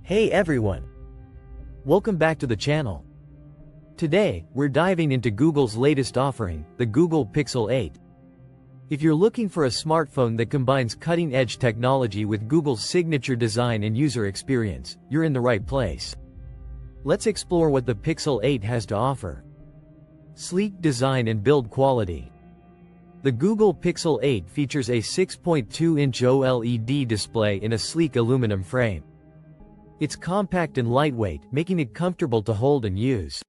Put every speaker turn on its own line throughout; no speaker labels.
Hey everyone! Welcome back to the channel. Today, we're diving into Google's latest offering, the Google Pixel 8. If you're looking for a smartphone that combines cutting-edge technology with Google's signature design and user experience, you're in the right place. Let's explore what the Pixel 8 has to offer. Sleek design and build quality. The Google Pixel 8 features a 6.2-inch OLED display in a sleek aluminum frame. It's compact and lightweight, making it comfortable to hold and use.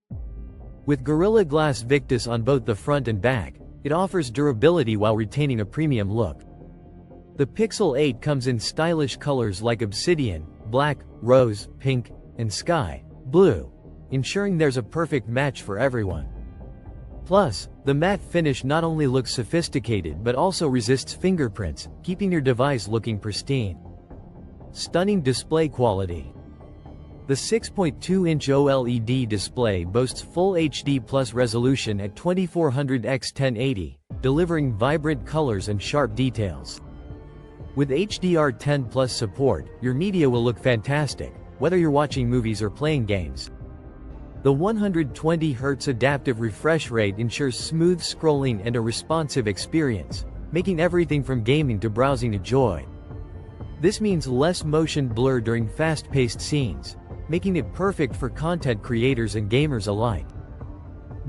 With Gorilla Glass Victus on both the front and back, it offers durability while retaining a premium look. The Pixel 8 comes in stylish colors like obsidian, black, rose, pink, and sky blue, ensuring there's a perfect match for everyone. Plus, the matte finish not only looks sophisticated but also resists fingerprints, keeping your device looking pristine. Stunning display quality. The 6.2-inch OLED display boasts Full HD Plus resolution at 2400x1080, delivering vibrant colors and sharp details. With HDR10 Plus support, your media will look fantastic, whether you're watching movies or playing games. The 120Hz adaptive refresh rate ensures smooth scrolling and a responsive experience, making everything from gaming to browsing a joy. This means less motion blur during fast-paced scenes, making it perfect for content creators and gamers alike.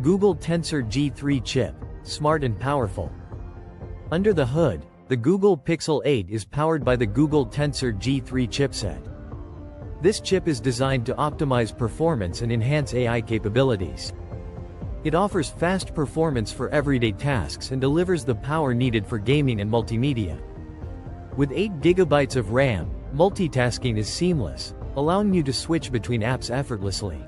Google Tensor G3 chip, smart and powerful. Under the hood, the Google Pixel 8 is powered by the Google Tensor G3 chipset. This chip is designed to optimize performance and enhance AI capabilities. It offers fast performance for everyday tasks and delivers the power needed for gaming and multimedia. With 8 GB of RAM, multitasking is seamless, allowing you to switch between apps effortlessly.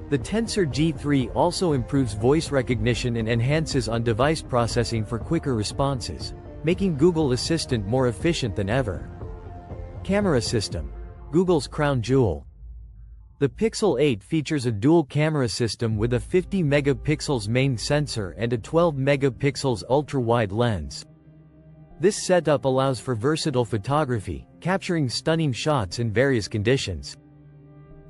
The Tensor G3 also improves voice recognition and enhances on-device processing for quicker responses, making Google Assistant more efficient than ever. Camera system. Google's crown jewel. The Pixel 8 features a dual camera system with a 50 megapixels main sensor and a 12 megapixels ultra-wide lens. This setup allows for versatile photography, capturing stunning shots in various conditions.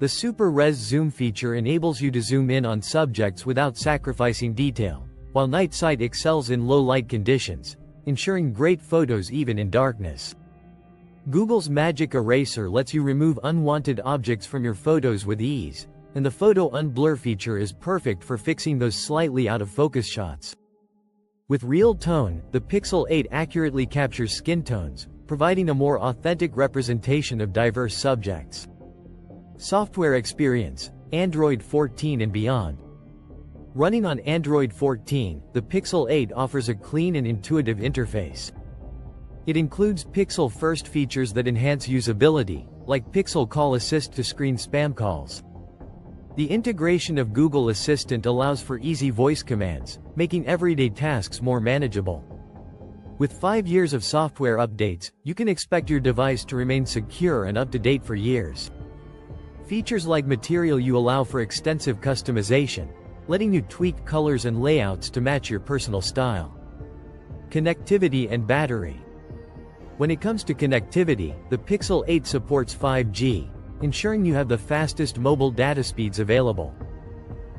The Super Res Zoom feature enables you to zoom in on subjects without sacrificing detail, while Night Sight excels in low-light conditions, ensuring great photos even in darkness. Google's Magic Eraser lets you remove unwanted objects from your photos with ease, and the Photo Unblur feature is perfect for fixing those slightly out-of-focus shots. With Real Tone, the Pixel 8 accurately captures skin tones, providing a more authentic representation of diverse subjects. Software experience, Android 14 and beyond. Running on Android 14, the Pixel 8 offers a clean and intuitive interface. It includes Pixel-first features that enhance usability, like Pixel Call Assist to screen spam calls. The integration of Google Assistant allows for easy voice commands, making everyday tasks more manageable. With 5 years of software updates, you can expect your device to remain secure and up-to-date for years. Features like Material You allow for extensive customization, letting you tweak colors and layouts to match your personal style. Connectivity and battery. When it comes to connectivity, the Pixel 8 supports 5G, ensuring you have the fastest mobile data speeds available.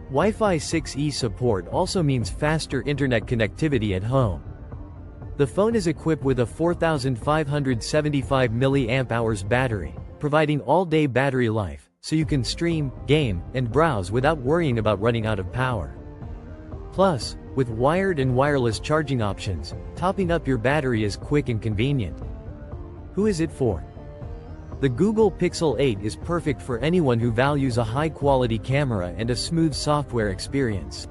Wi-Fi 6E support also means faster internet connectivity at home. The phone is equipped with a 4575 mAh battery, providing all-day battery life, so you can stream, game, and browse without worrying about running out of power. Plus, with wired and wireless charging options, topping up your battery is quick and convenient. Who is it for? The Google Pixel 8 is perfect for anyone who values a high-quality camera and a smooth software experience.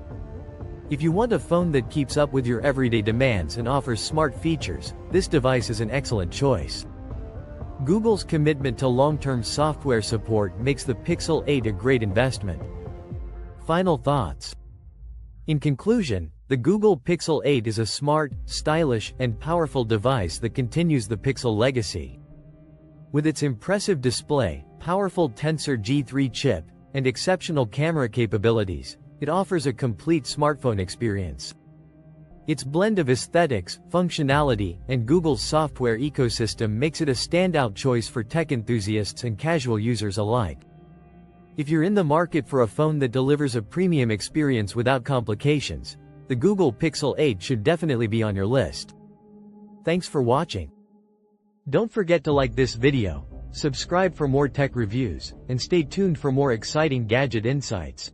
If you want a phone that keeps up with your everyday demands and offers smart features, this device is an excellent choice. Google's commitment to long-term software support makes the Pixel 8 a great investment. Final thoughts. In conclusion, the Google Pixel 8 is a smart, stylish, and powerful device that continues the Pixel legacy. With its impressive display, powerful Tensor G3 chip, and exceptional camera capabilities, it offers a complete smartphone experience. Its blend of aesthetics, functionality, and Google's software ecosystem makes it a standout choice for tech enthusiasts and casual users alike. If you're in the market for a phone that delivers a premium experience without complications, the Google Pixel 8 should definitely be on your list. Thanks for watching. Don't forget to like this video, subscribe for more tech reviews, and stay tuned for more exciting gadget insights.